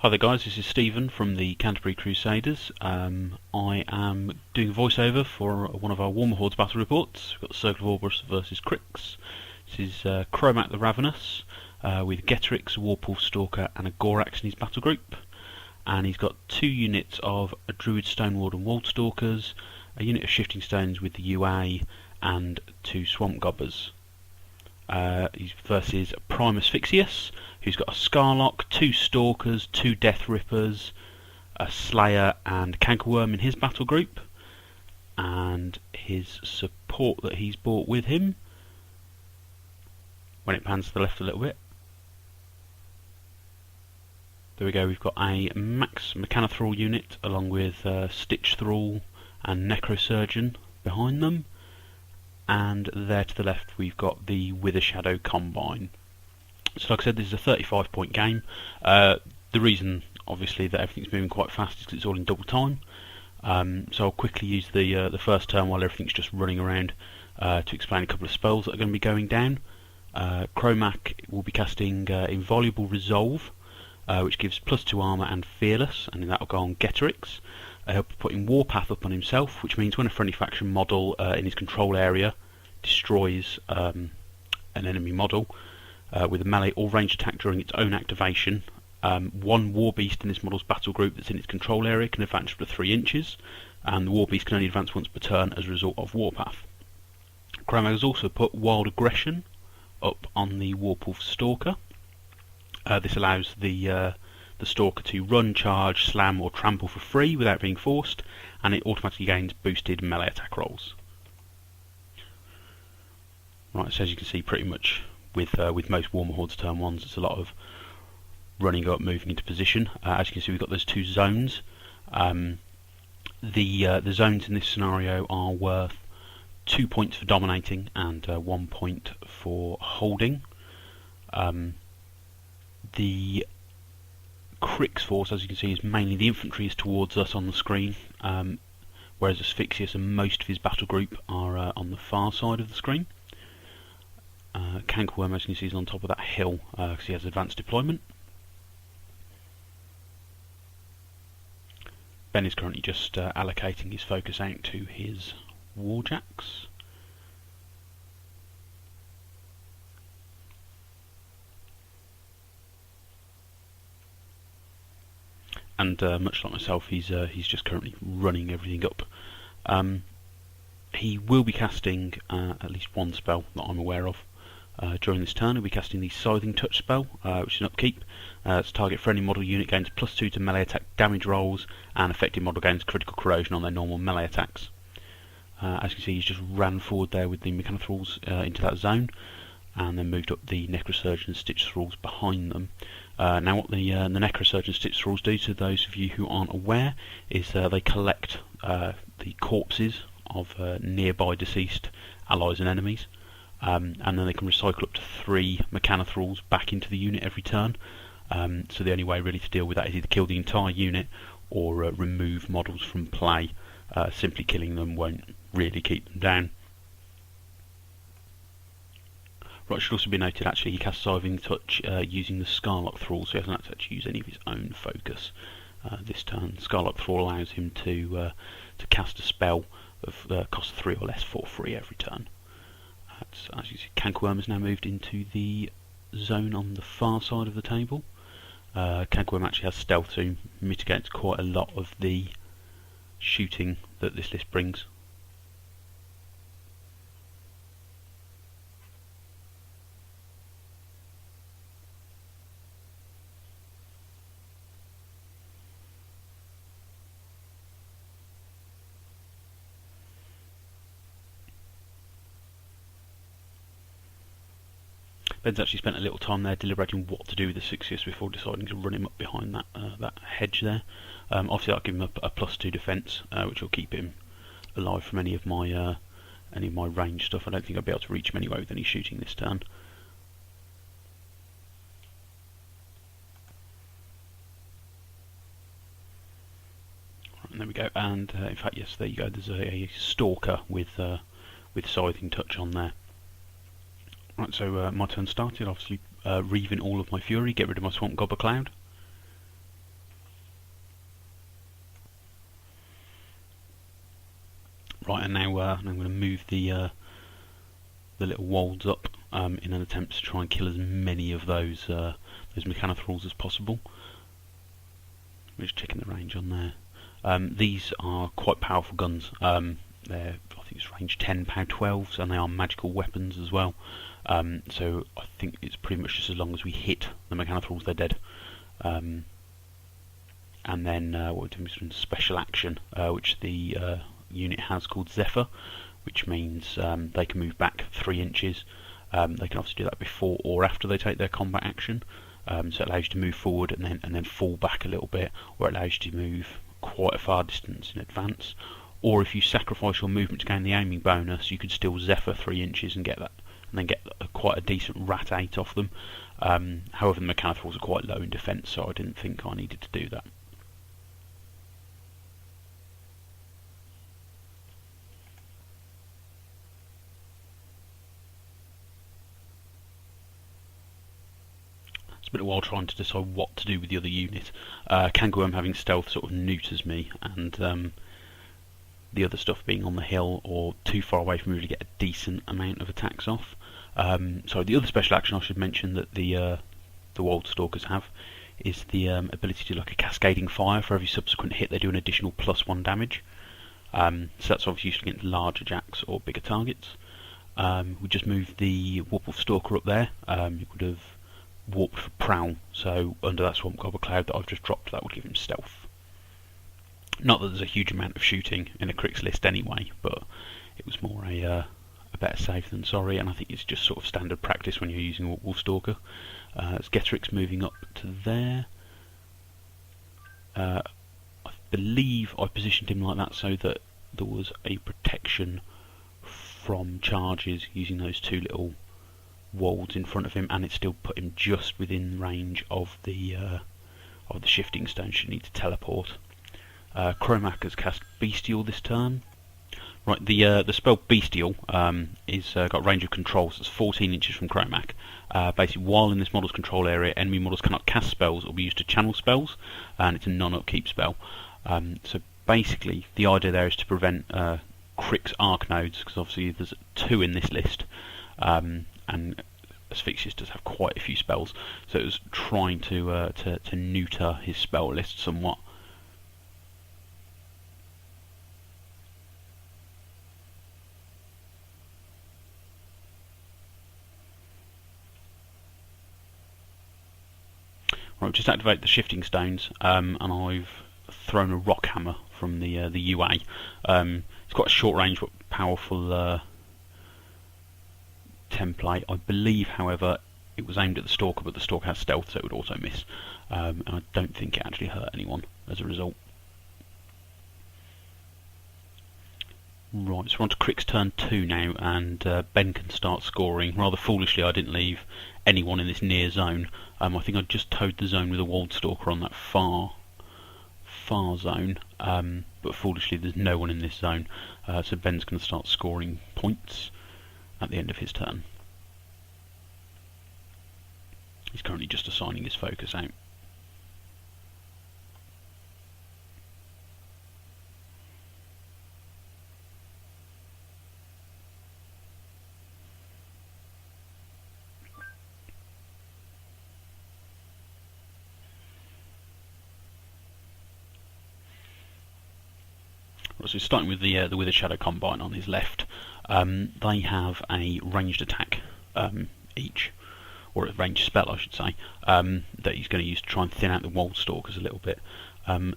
Hi there guys, this is Stephen from the Canterbury Crusaders. I am doing a voiceover for one of our Warmahordes battle reports. We've got the Circle of Orboros versus Cryx. This is Kromac the Ravenous with Ghetorix, Warpwolf Stalker and a Gorax in his battle group. And he's got 2 units of a Druid, Stoneward and Woldstalkers, a unit of Shifting Stones with the UA and 2 Swamp Gobbers. He versus Prime Asphyxious, who's got a Scarlock, 2 Stalkers, 2 Deathrippers, a Slayer and Cankerworm in his battle group, and his support that he's brought with him. When it pans to the left a little bit, there we go, we've got a Mechanithrall unit along with Stitch Thrall and Necro Surgeon behind them. And there to the left we've got the Withershadow Combine. So like I said, this is a 35-point game. The reason obviously that everything's moving quite fast is because it's all in double time. So I'll quickly use the first turn while everything's just running around to explain a couple of spells that are going to be going down. Kromac will be casting Inviolable Resolve, which gives +2 armour and Fearless, and that will go on Ghetorix. He'll be putting Warpath up on himself, which means when a friendly faction model in his control area destroys an enemy model with a melee or ranged attack during its own activation, one Warbeast in this model's battle group that's in its control area can advance up to 3 inches, and the Warbeast can only advance once per turn as a result of Warpath. Kromac has also put Wild Aggression up on the Warpwolf Stalker. This allows the Stalker to run, charge, slam or trample for free without being forced, and it automatically gains boosted melee attack rolls. Right, so as you can see, pretty much with most Warmahordes turn 1s, it's a lot of running up, moving into position. As you can see, we've got those 2 zones. The zones in this scenario are worth 2 points for dominating and 1 point for holding. The Cryx force, as you can see, is mainly the infantry is towards us on the screen, whereas Asphyxious and most of his battle group are on the far side of the screen. Cankerworm, as you can see, is on top of that hill because he has advanced deployment. Ben is currently just allocating his focus out to his warjacks. And much like myself, he's just currently running everything up. He will be casting at least 1 spell that I'm aware of during this turn. He'll be casting the Scything Touch spell, which is an upkeep. It's target friendly model unit gains +2 to melee attack damage rolls, and affected model gains critical corrosion on their normal melee attacks. As you can see, he's just ran forward there with the Mechanithralls into that zone, and then moved up the Necro Surgeon and Stitch Thralls behind them. Now what the Necro Surgeon and Stitch Thralls do, to those of you who aren't aware, is they collect the corpses of nearby deceased allies and enemies, and then they can recycle up to 3 Mechanithralls back into the unit every turn. So the only way really to deal with that is either kill the entire unit or remove models from play. Simply killing them won't really keep them down. Right, it should also be noted actually he casts Scything Touch using the Scarlock Thrall, so he hasn't had to actually use any of his own focus this turn. Scarlock Thrall allows him to cast a spell of cost 3 or less for free every turn. As you see, Cankerworm has now moved into the zone on the far side of the table. Cankerworm actually has stealth, so he mitigates quite a lot of the shooting that this list brings. Ben's actually spent a little time there deliberating what to do with the Asphyxious before deciding to run him up behind that hedge there. Obviously I'll give him a +2 defence, which will keep him alive from any of my range stuff. I don't think I'll be able to reach him anyway with any shooting this turn. Right, and there we go, and in fact yes, there you go, there's a Stalker with Scything Touch on there. Right, so my turn started, obviously reaving all of my fury, get rid of my Swamp Gobber Cloud. Right, and now I'm going to move the little wolds up in an attempt to try and kill as many of those Mechanithralls as possible. I'm just checking the range on there. These are quite powerful guns. They're, I think it's range 10, power 12, and they are magical weapons as well. So I think it's pretty much just as long as we hit the Mechanithralls, they're dead. And then what we're doing is doing special action, which the unit has called Zephyr, which means they can move back 3 inches. They can obviously do that before or after they take their combat action. So it allows you to move forward and then fall back a little bit, or it allows you to move quite a far distance in advance. Or if you sacrifice your movement to gain the aiming bonus, you could still Zephyr 3 inches and get that, and then get quite a decent rat 8 off them. However, the Mechanithralls are quite low in defence, so I didn't think I needed to do that. It's been a while trying to decide what to do with the other unit. Cankerworm having stealth sort of neuters me, and the other stuff being on the hill or too far away from me to get a decent amount of attacks off. So the other special action I should mention that the Woldstalkers have is the ability to do like a cascading fire. For every subsequent hit they do an additional +1 damage. So that's obviously used against larger jacks or bigger targets. We just moved the Warpwolf Stalker up there. You could have warped for prowl, so under that Swamp Gobbler cloud that I've just dropped, that would give him stealth. Not that there's a huge amount of shooting in a Cryx list anyway, but it was more a better safe than sorry, and I think it's just sort of standard practice when you're using Warpwolf Stalker. It's Ghetorix moving up to there. I believe I positioned him like that so that there was a protection from charges using those 2 little wolds in front of him, and it still put him just within range of the shifting stone should need to teleport. Kromac has cast Bestial this turn. Right, the spell Bestial is got range of control, so it's 14 inches from Kromac. Basically, while in this model's control area, enemy models cannot cast spells or be used to channel spells, and it's a non-upkeep spell. So basically, the idea there is to prevent Cryx arc nodes, because obviously there's 2 in this list. And Asphyxious does have quite a few spells, so it was trying to neuter his spell list somewhat. Right, we've just activated the shifting stones, and I've thrown a rock hammer from the UA. It's quite a short range but powerful template. I believe, however, it was aimed at the Stalker, but the Stalker has stealth, so it would also miss. And I don't think it actually hurt anyone as a result. Right, so we're on to Cryx turn 2 now, and Ben can start scoring. Rather foolishly, I didn't leave anyone in this near zone. I think I just towed the zone with a Woldstalker on that far zone, but foolishly there's no one in this zone, so Ben's going to start scoring points at the end of his turn. He's currently just assigning his focus out. So starting with the Withershadow Combine on his left, they have a ranged attack each, or a ranged spell I should say, that he's going to use to try and thin out the Woldstalkers a little bit.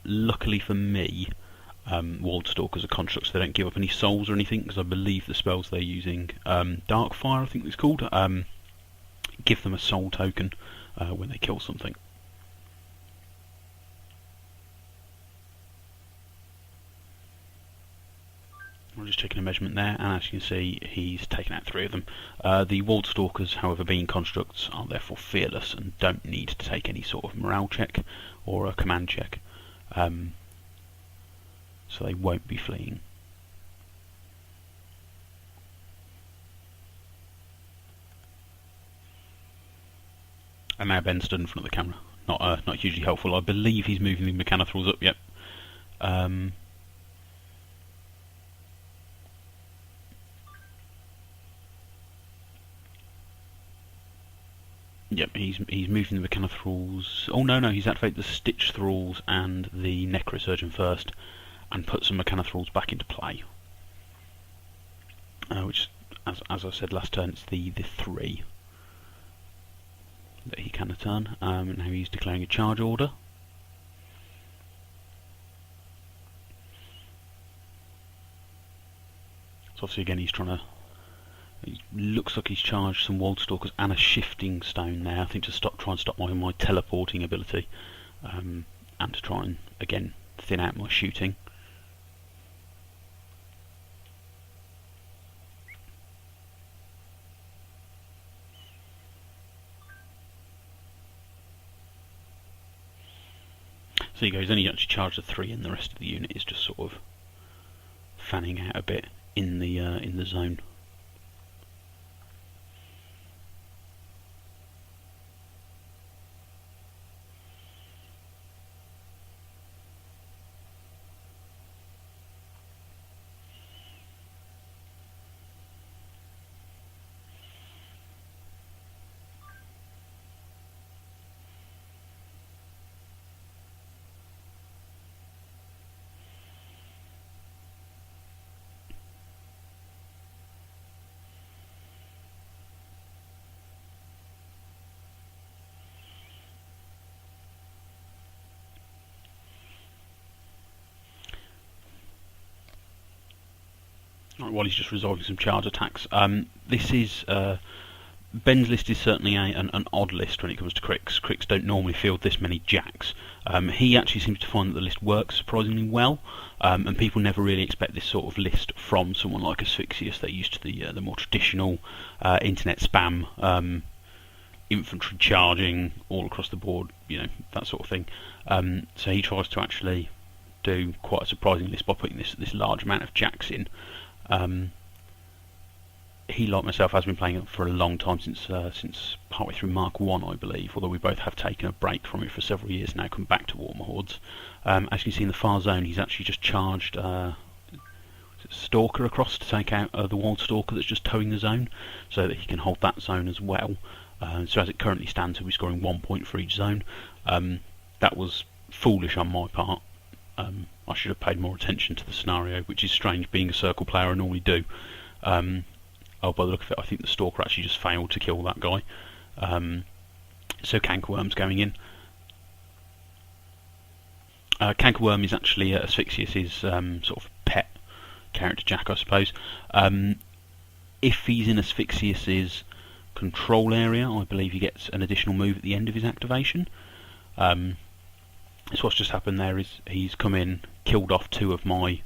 Luckily for me, Woldstalkers are constructs, so they don't give up any souls or anything, because I believe the spells they're using, Darkfire I think it's called, give them a soul token when they kill something. I'm just taking a measurement there, and as you can see, he's taken out 3 of them. The Woldstalkers, however, being constructs, are therefore fearless and don't need to take any sort of morale check or a command check, so they won't be fleeing. And now Ben stood in front of the camera. Not hugely helpful. I believe he's moving the Mechanithralls up. Yep. Yep, he's moving the Mechanithralls. Oh no, he's activated the Stitch Thralls and the Necro Surgeon first, and put some Mechanithralls back into play. Which, as I said last turn, it's the 3 that he can turn. Now he's declaring a charge order. So obviously again he's trying to. It looks like he's charged some Woldstalkers and a shifting stone there. I think to try and stop my teleporting ability, and to try and again thin out my shooting. So there you go. He's only actually charged a 3, and the rest of the unit is just sort of fanning out a bit in the zone. Right, while he's just resolving some charge attacks, this is Ben's list is certainly an odd list when it comes to Cryx. Cryx don't normally field this many jacks. He actually seems to find that the list works surprisingly well, and people never really expect this sort of list from someone like Asphyxious. They're used to the more traditional internet spam, infantry charging all across the board, that sort of thing. So he tries to actually do quite a surprising list by putting this large amount of jacks in. He, like myself, has been playing it for a long time, since partway through Mark 1, I believe, although we both have taken a break from it for several years now, come back to Warmahordes. As you can see in the far zone, he's actually just charged Stalker across to take out the Woldstalker that's just towing the zone, so that he can hold that zone as well. So as it currently stands, he'll be scoring 1 point for each zone. That was foolish on my part. I should have paid more attention to the scenario, which is strange, being a circle player I normally do. Oh, by the look of it, I think the Stalker actually just failed to kill that guy. So Cankerworm's going in. Cankerworm is actually Asphyxious' sort of pet character jack, I suppose. If he's in Asphyxious' control area, I believe he gets an additional move at the end of his activation. So what's just happened there is he's come in, killed off 2 of my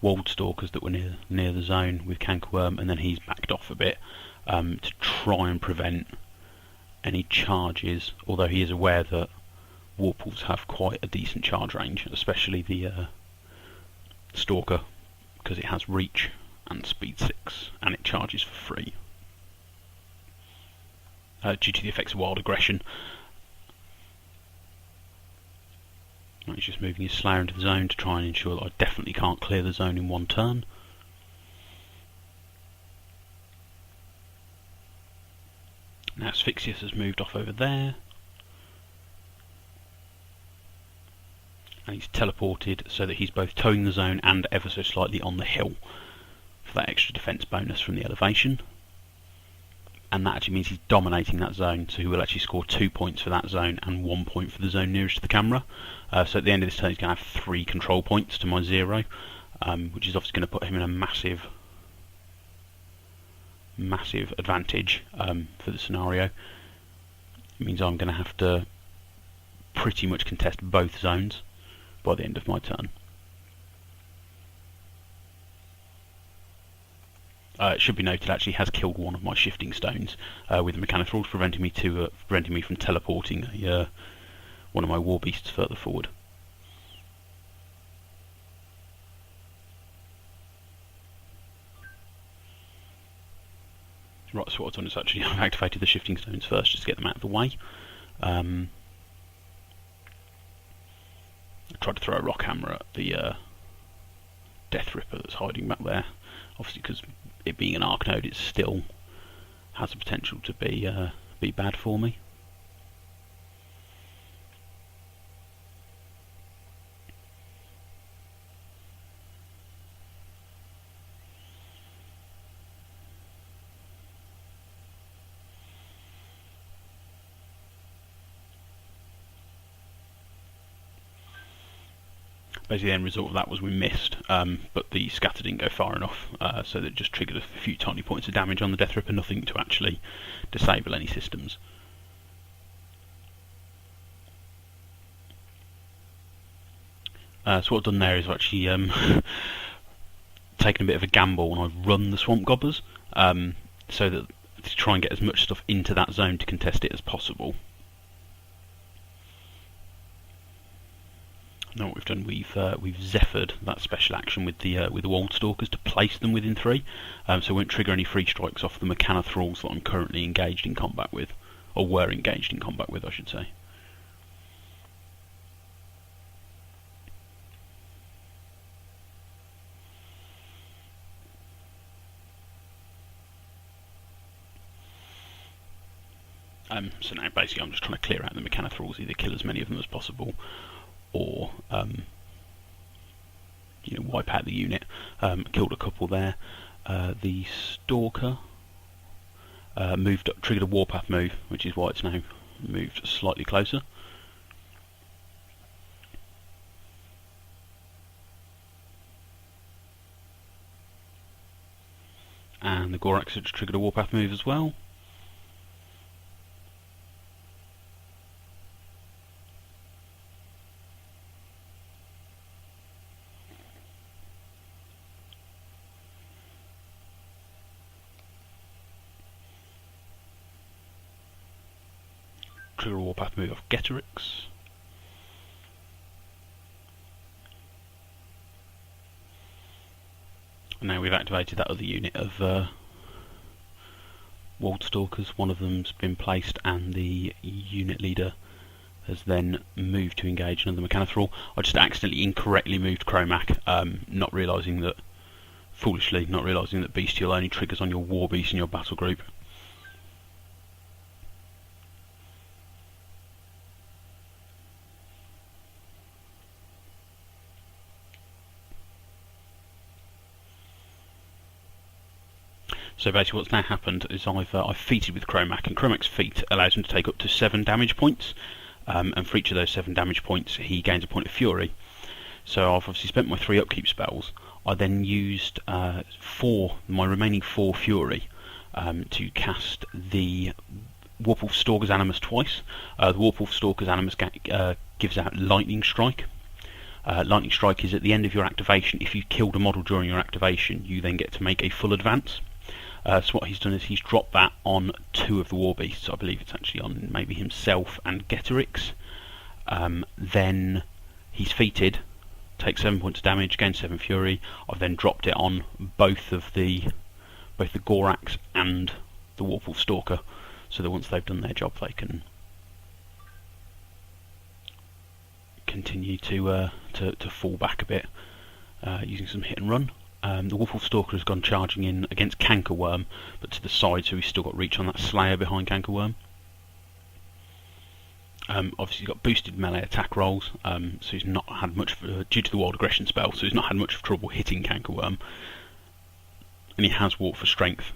Woldstalkers that were near the zone with Cankerworm, and then he's backed off a bit to try and prevent any charges, although he is aware that Warpwolves have quite a decent charge range, especially the Stalker, because it has reach and speed 6, and it charges for free due to the effects of wild aggression. He's just moving his Slayer into the zone to try and ensure that I definitely can't clear the zone in 1 turn. Now Asphyxious has moved off over there, and he's teleported so that he's both towing the zone and ever so slightly on the hill for that extra defense bonus from the elevation. And that actually means he's dominating that zone, so he will actually score 2 points for that zone and 1 point for the zone nearest to the camera. So at the end of this turn he's going to have 3 control points to my 0, which is obviously going to put him in a massive advantage for the scenario. It means I'm going to have to pretty much contest both zones by the end of my turn. It should be noted, actually has killed one of my shifting stones with the Mechanithralls, preventing me from teleporting one of my war beasts further forward. Right, so what I've done is actually I've activated the shifting stones first, just to get them out of the way. I tried to throw a rock hammer at the Deathripper that's hiding back there. Obviously, because it being an arc node, it still has the potential to be bad for me. basically the end result of that was we missed, but the scatter didn't go far enough, so that it just triggered a few tiny points of damage on the Deathripper, nothing to actually disable any systems. So what I've done there is I've actually taken a bit of a gamble and I've run the Swamp Gobbers, so that to try and get as much stuff into that zone to contest it as possible. Now what we've done, we've Zephyr'd that special action with the Woldstalkers to place them within 3, so it won't trigger any free strikes off the Mechanithralls that I'm currently engaged in combat with, or were engaged in combat with, I should say. So now basically I'm just trying to clear out the Mechanithralls, either kill as many of them as possible, or you know, wipe out the unit. Killed a couple there. The Stalker moved up, triggered a warpath move, which is why it's now moved slightly closer. And the Gorax has triggered a warpath move as well. Trigger a warpath move off Ghetorix. And now we've activated that other unit of Woldstalkers. One of them's been placed and the unit leader has then moved to engage another Mechanithrall. I just accidentally incorrectly moved Kromac, not realising that, foolishly, not realising that Bestial only triggers on your War Beast in your battle group. So basically what's now happened is I've feated with Kromac, and Kromac's feat allows him to take up to 7 damage points, and for each of those 7 damage points he gains a point of fury. So I've obviously spent my 3 upkeep spells. I then used my remaining 4 fury to cast the Warpwolf Stalker's Animus twice. The Warpwolf Stalker's Animus gives out Lightning Strike. Lightning Strike is at the end of your activation. If you killed a model during your activation, you then get to make a full advance. So what he's done is he's dropped that on 2 of the War Beasts. I believe it's actually on maybe himself and Ghetorix. Then he's feated, takes 7 points of damage, gains 7 fury. I've then dropped it on both the Gorax and the Warpwolf Stalker, so that once they've done their job, they can continue to fall back a bit using some hit and run. The Wolfwolf Stalker has gone charging in against Cankerworm, but to the side, so he's still got reach on that Slayer behind Cankerworm. Obviously he's got boosted melee attack rolls, so he's not had much, due to the Wild Aggression spell, so he's not had much trouble hitting Cankerworm. And he has Warp for Strength,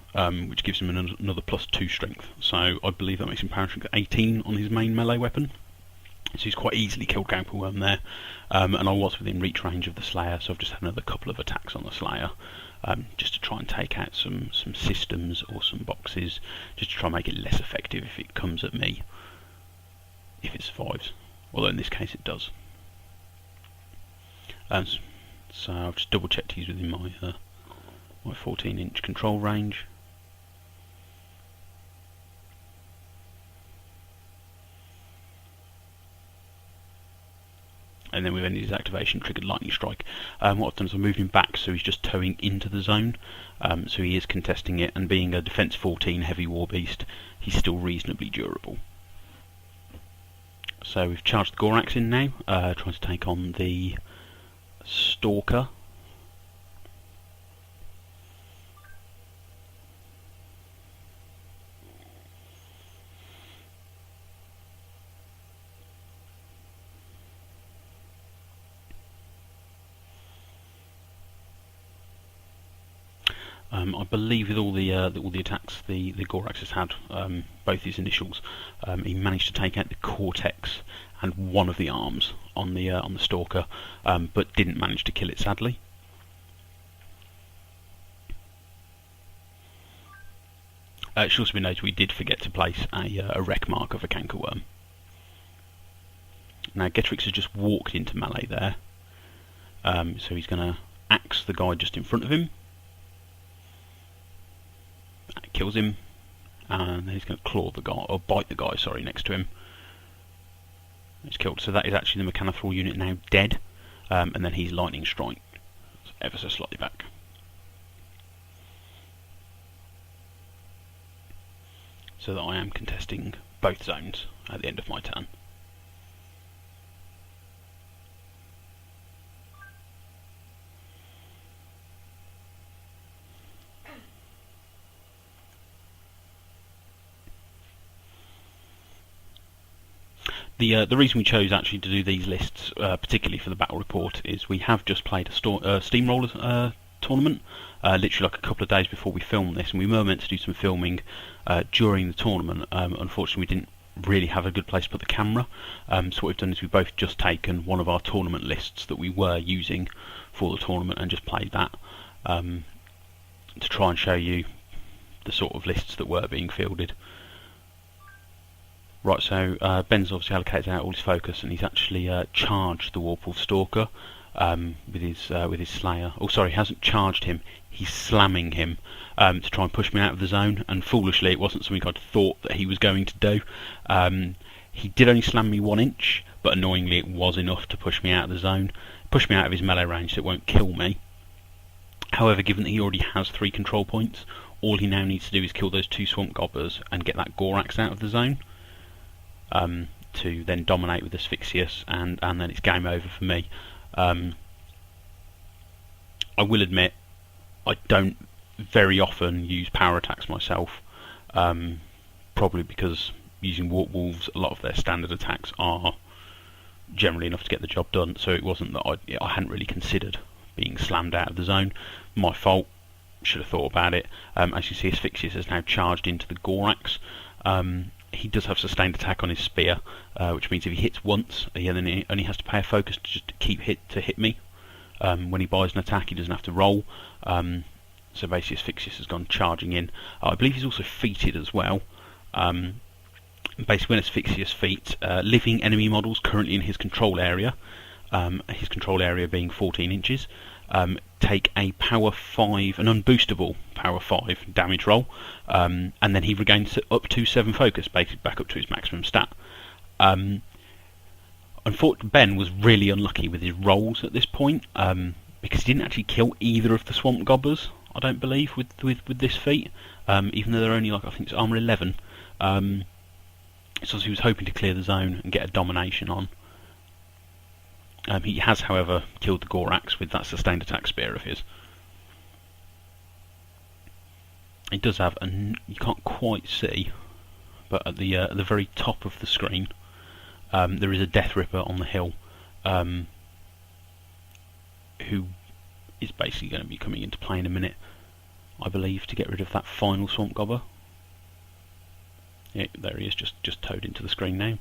which gives him another +2 Strength, so I believe that makes him Power Strength 18 on his main melee weapon. So he's quite easily killed Cankerworm there, and I was within reach range of the Slayer, so I've just had another couple of attacks on the Slayer, just to try and take out some systems or some boxes, just to try and make it less effective if it comes at me, if it survives, although in this case it does. So I've just double checked he's within my 14-inch control range. And then with any of his activation triggered Lightning Strike. What I've done is I've moved him back so he's just towing into the zone, so he is contesting it, and being a defense 14 heavy War Beast, he's still reasonably durable. So we've charged the Gorax in now, trying to take on the Stalker. I believe with all the attacks the Gorax has had, both his initials, he managed to take out the cortex and one of the arms on the Stalker, but didn't manage to kill it, sadly. It should also be noted we did forget to place a wreck marker for Cankerworm. Now Ghetorix has just walked into melee there, so he's going to axe the guy just in front of him. That kills him, and then he's going to claw the guy, or bite the guy, sorry, next to him. He's killed. So that is actually the Mechanithrall unit now dead, and then he's lightning strike, so ever so slightly back. So that I am contesting both zones at the end of my turn. The reason we chose actually to do these lists, particularly for the battle report, is we have just played a Steamroller tournament, literally like a couple of days before we filmed this, and we were meant to do some filming during the tournament. Unfortunately, we didn't really have a good place to put the camera, so what we've done is we've both just taken one of our tournament lists that we were using for the tournament and just played that to try and show you the sort of lists that were being fielded. Right, so Ben's obviously allocated out all his focus, and he's actually charged the Warpwolf Stalker with his Slayer. Oh, sorry, he hasn't charged him. He's slamming him to try and push me out of the zone. And foolishly, it wasn't something I'd thought that he was going to do. He did only slam me 1 inch, but annoyingly, it was enough to push me out of the zone, push me out of his melee range, so it won't kill me. However, given that he already has 3 control points, all he now needs to do is kill those 2 Swamp Gobbers and get that Gorax out of the zone. To then dominate with Asphyxious, and then it's game over for me. I will admit, I don't very often use power attacks myself, probably because using Warpwolves, a lot of their standard attacks are generally enough to get the job done, so it wasn't that I hadn't really considered being slammed out of the zone. My fault, should have thought about it. As you see, Asphyxious has now charged into the Gorax. He does have sustained attack on his spear, which means if he hits once, he only has to pay a focus to just keep hit me. When he buys an attack, he doesn't have to roll. So basically, Asphyxious has gone charging in. I believe he's also feated as well. Basically, when Asphyxious feats, living enemy models currently in his control area being 14 inches, take a power 5, an unboostable power 5 damage roll, and then he regains up to 7 focus, basically back up to his maximum stat. Unfortunately, Ben was really unlucky with his rolls at this point, because he didn't actually kill either of the Swamp Gobbers, I don't believe, with this feat, even though they're only, like, I think it's armor 11. So he was hoping to clear the zone and get a domination on. He has, however, killed the Gorax with that sustained attack spear of his. It does have, and you can't quite see, but at the very top of the screen, there is a Deathripper on the hill, who is basically going to be coming into play in a minute, I believe, to get rid of that final Swamp Gobber. Yeah, there he is, just towed into the screen now.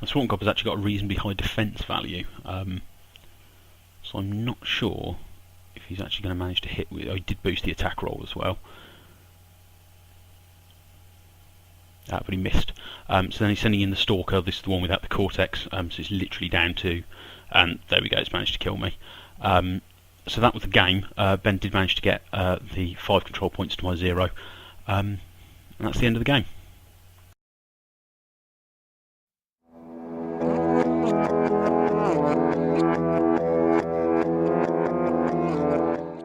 The Swamp Gobber's actually got a reasonably high defence value, so I'm not sure if he's actually going to manage to hit with... Oh, he did boost the attack roll as well. But he missed. So then he's sending in the Stalker. This is the one without the Cortex, so it's literally down to... And there we go, it's managed to kill me. So that was the game. Ben did manage to get the 5 control points to my 0. And that's the end of the game.